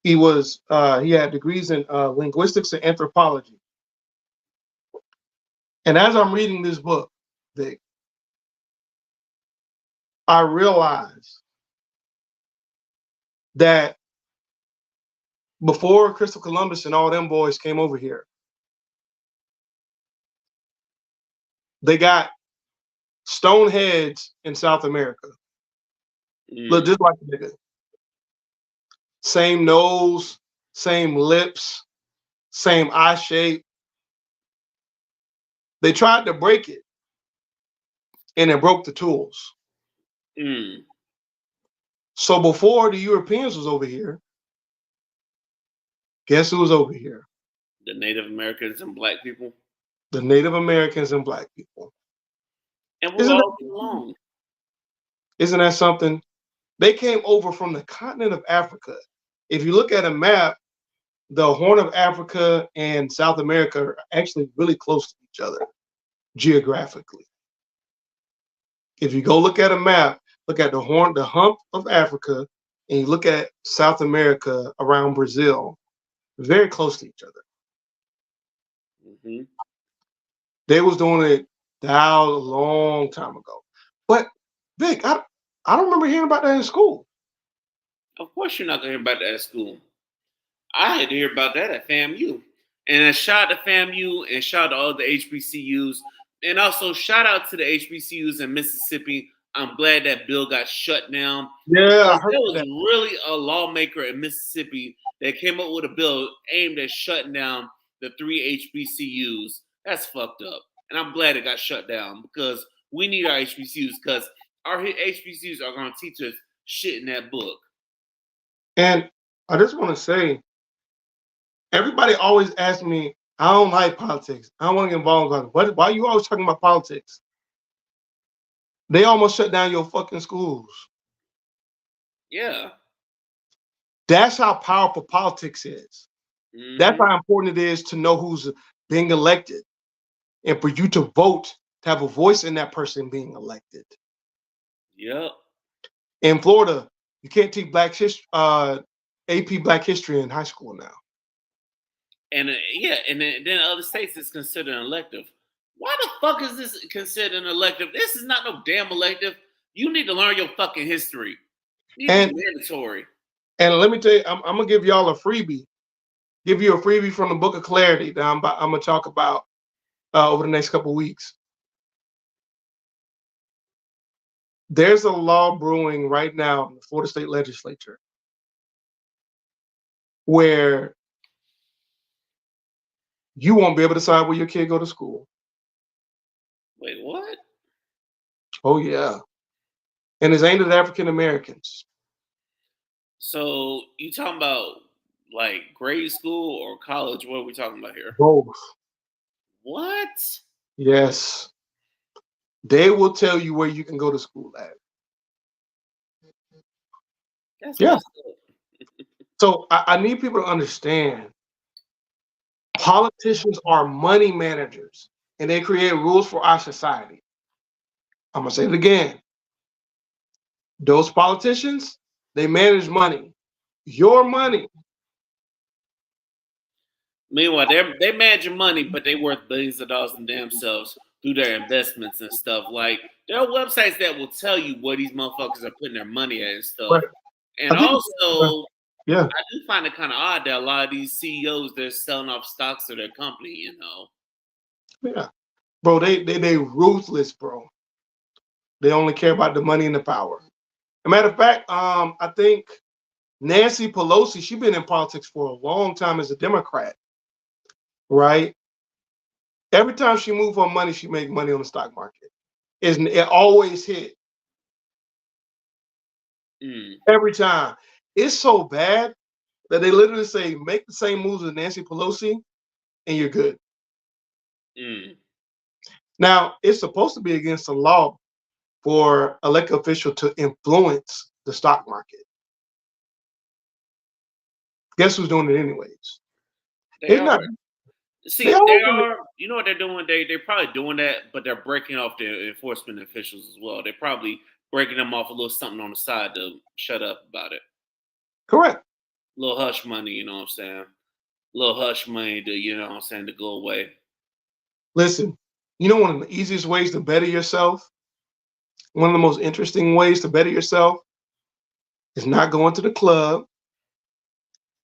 He had degrees in linguistics and anthropology. And as I'm reading this book, Vic, I realize that before Christopher Columbus and all them boys came over here, they got stone heads in South America. Look Mm. just like a nigga. Same nose, same lips, same eye shape. They tried to break it, and it broke the tools. Mm. So before the Europeans was over here, guess who was over here? The Native Americans and black people. The Native Americans and black people. And we Isn't all get that, along. isn't that something? They came over from the continent of Africa. If you look at a map, the Horn of Africa and South America are actually really close to each other geographically. If you go look at a map, look at the hump of Africa, and you look at South America around Brazil, very close to each other. Mm-hmm. They was doing it a long time ago. But Vic, I don't remember hearing about that in school. Of course, you're not going to hear about that at school. I had to hear about that at FAMU. And a shout out to FAMU and shout out to all the HBCUs. And also shout out to the HBCUs in Mississippi. I'm glad that bill got shut down Yeah, I because heard there was that. really a lawmaker in Mississippi that came up with a bill aimed at shutting down the three HBCUs. That's fucked up. And I'm glad it got shut down because we need our HBCUs because our HBCUs are going to teach us shit in that book. And I just want to say, everybody always asks me, I don't like politics. I don't want to get involved in politics. Why are you always talking about politics? They almost shut down your fucking schools. Yeah. That's how powerful politics is. That's Mm-hmm. how important it is to know who's being elected and for you to vote to have a voice in that person being elected. Yep. In Florida, you can't teach AP Black History in high school now. And yeah, and then other states it's considered an elective. Why the fuck is this considered an elective? This is not no damn elective. You need to learn your fucking history. It needs to And be mandatory. let me tell you, I'm gonna give y'all a freebie. Give you a freebie from the Book of Clarity that I'm gonna talk about over the next couple weeks. There's a law brewing right now in the Florida State Legislature where you won't be able to decide where your kid go to school. Wait, what? Oh yeah, and it's aimed at African Americans. So you talking about like grade school or college? What are we talking about here? Both. What? Yes, they will tell you where you can go to school at. That's Yeah. messed up. So I need people to understand politicians are money managers and they create rules for our society. I'm going to say it again. Those politicians, they manage money, your money. Meanwhile, they manage your money, but they worth billions of dollars in damn selves through their investments and stuff. Like there are websites that will tell you where these motherfuckers are putting their money at and stuff. Right. And I think, also, yeah, I do find it kind of odd that a lot of these CEOs they're selling off stocks of their company. You know. yeah. Bro, they ruthless, bro. They only care about the money and the power. As a matter of fact, I think Nancy Pelosi, she's been in politics for a long time as a Democrat, right? Every time she move her money, she make money on the stock market. It always hit Mm, every time. It's so bad that they literally say make the same moves as Nancy Pelosi and you're good. mm. Now it's supposed to be against the law for elected official to influence the stock market. Guess who's doing it anyways? They It's are. not. They See, they always do it. are. You know what they're doing? They're probably doing that, but they're breaking off their enforcement officials as well. They're probably breaking them off a little something on the side to shut up about it. Correct. A little hush money, you know what I'm saying? A little hush money to, you know what I'm saying, to go away. Listen, you know one of the easiest ways to better yourself, one of the most interesting ways to better yourself is not going to the club,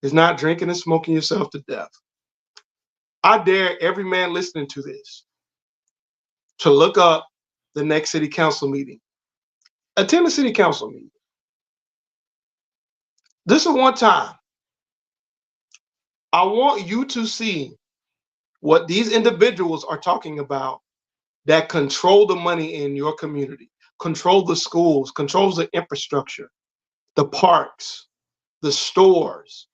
is not drinking and smoking yourself to death. I dare every man listening to this to look up the next city council meeting. Attend a city council meeting. This is one time. I want you to see what these individuals are talking about that control the money in your community, control the schools, controls the infrastructure, the parks, the stores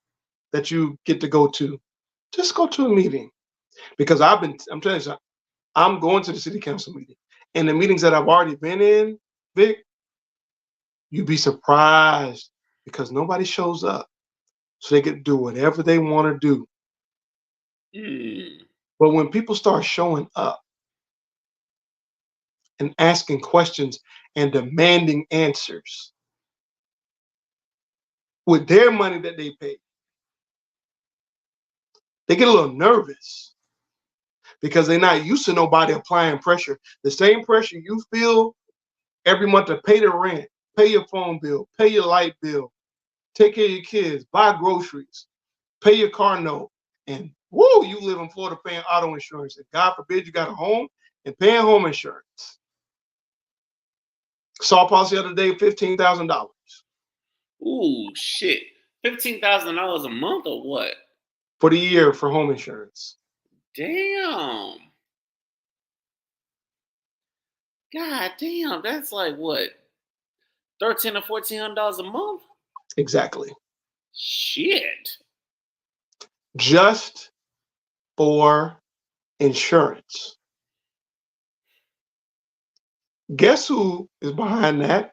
that you get to go to. Just go to a meeting because I'm telling you, I'm going to the city council meeting. And the meetings that I've already been in, Vic, you'd be surprised because nobody shows up. So they can do whatever they want to do. Mm, But when people start showing up and asking questions and demanding answers with their money that they pay, they get a little nervous because they're not used to nobody applying pressure. The same pressure you feel every month to pay the rent, pay your phone bill, pay your light bill, take care of your kids, buy groceries, pay your car note, and woo, you live in Florida paying auto insurance. And God forbid you got a home and paying home insurance. Saw a policy the other day, $15,000 ooh, shit. $15,000 a month or what? for the year for home insurance. Damn. God damn. That's like what? 13 or $1,400 a month? Exactly. Shit. Just for insurance. Guess who is behind that?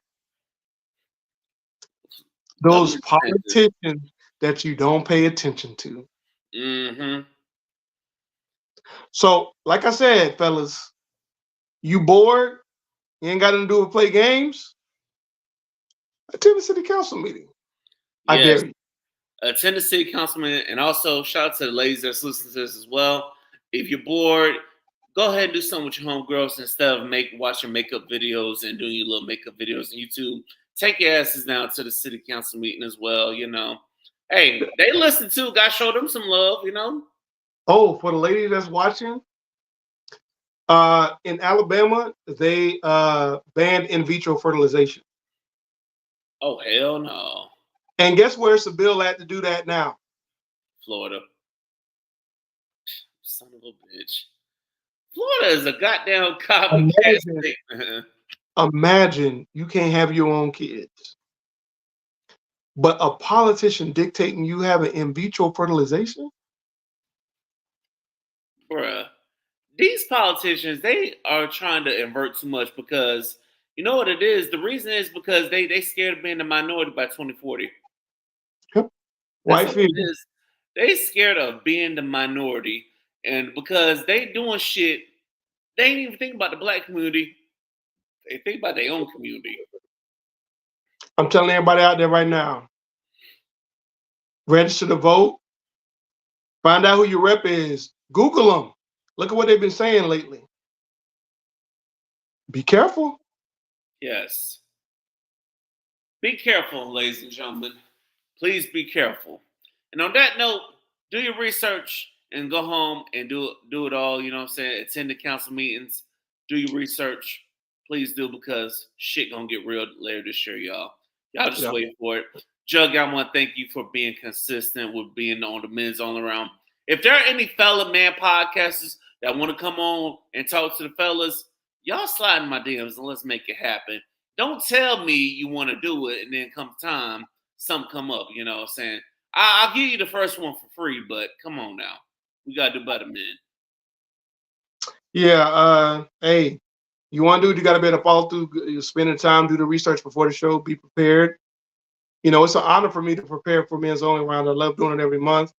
Those Government expenses. politicians that you don't pay attention to. Mm-hmm. So, like I said, fellas, you bored? You ain't got nothing to do with play games? Attend the city council meeting. I Yes. dare you. attend the city councilman, and also shout out to the ladies that's listening to this as well. If you're bored, go ahead and do something with your homegirls instead of watching makeup videos and doing your little makeup videos on YouTube. Take your asses down to the city council meeting as well. Hey, they listen too. Gotta show them some love. Oh, for the lady that's watching, in Alabama, they banned in vitro fertilization. Oh hell no, And guess where it's a bill at to do that now? Florida. Son of a bitch. Florida is a goddamn copycat Imagine, state. imagine you can't have your own kids, but a politician dictating you having in vitro fertilization? Bruh. These politicians, they are trying to invert too much because you know what it is? The reason is because they scared of being the minority by 2040. Yep. That's White all fear. it is. They scared of being the minority. And because they doing shit, they ain't even think about the black community. They think about their own community. I'm telling everybody out there right now, register to vote. Find out who your rep is. Google them. Look at what they've been saying lately. Be careful. Yes. Be careful, ladies and gentlemen. Please be careful. And on that note, do your research and go home and do it all. You know what I'm saying? Attend the council meetings. Do your research. Please do because shit gonna get real later this year, y'all. Y'all just Yeah. wait for it. Jug, I want to thank you for being consistent with being on the men's all around. If there are any fella man podcasters that want to come on and talk to the fellas, y'all slide in my DMs and let's make it happen. Don't tell me you want to do it and then come time something come up. You know what I'm saying? I'll give you the first one for free, but come on now. We got to do better, man. Yeah. Hey, you want to do it, you got to be able to follow through, spending time, do the research before the show, be prepared. It's an honor for me to prepare for Men's Only Round. I love doing it every month.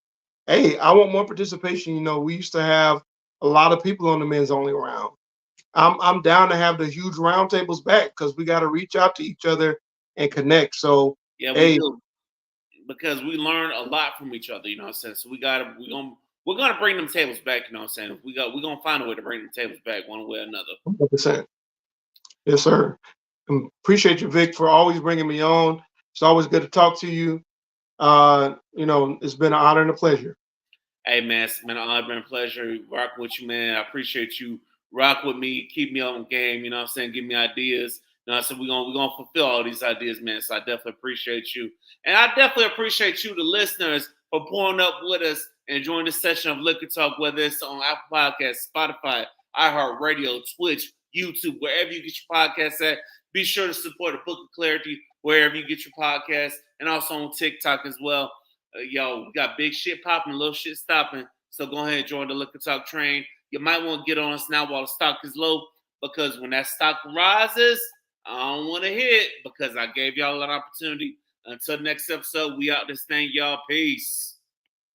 Hey, I want more participation. We used to have a lot of people on the Men's Only Round. I'm down to have the huge roundtables back because we got to reach out to each other and connect. So, Yeah, we hey, do. Because we learn a lot from each other, you know what I'm saying? So we're gonna bring them tables back, you know what I'm saying? We're gonna find a way to bring them tables back one way or another. 100%. Yes, sir. Appreciate you, Vic, for always bringing me on. It's always good to talk to you. It's been an honor and a pleasure. Hey man, it's been an honor and pleasure rocking with you, man. I appreciate you rock with me, keep me on game, you know what I'm saying? Give me ideas. You know what I'm saying? We're gonna fulfill all these ideas, man. So I definitely appreciate you. And I definitely appreciate you, the listeners, for pouring up with us and joining this session of Liquor Talk, whether it's on Apple Podcasts, Spotify, iHeartRadio, Twitch, YouTube, wherever you get your podcasts at. Be sure to support the Book of Clarity wherever you get your podcasts, and also on TikTok as well. Yo, we got big shit popping, little shit stopping. So go ahead and join the Liquor Talk train. You might want to get on us now while the stock is low, because when that stock rises, I don't want to hit because I gave y'all an opportunity. Until next episode, we out this thing, y'all. Peace.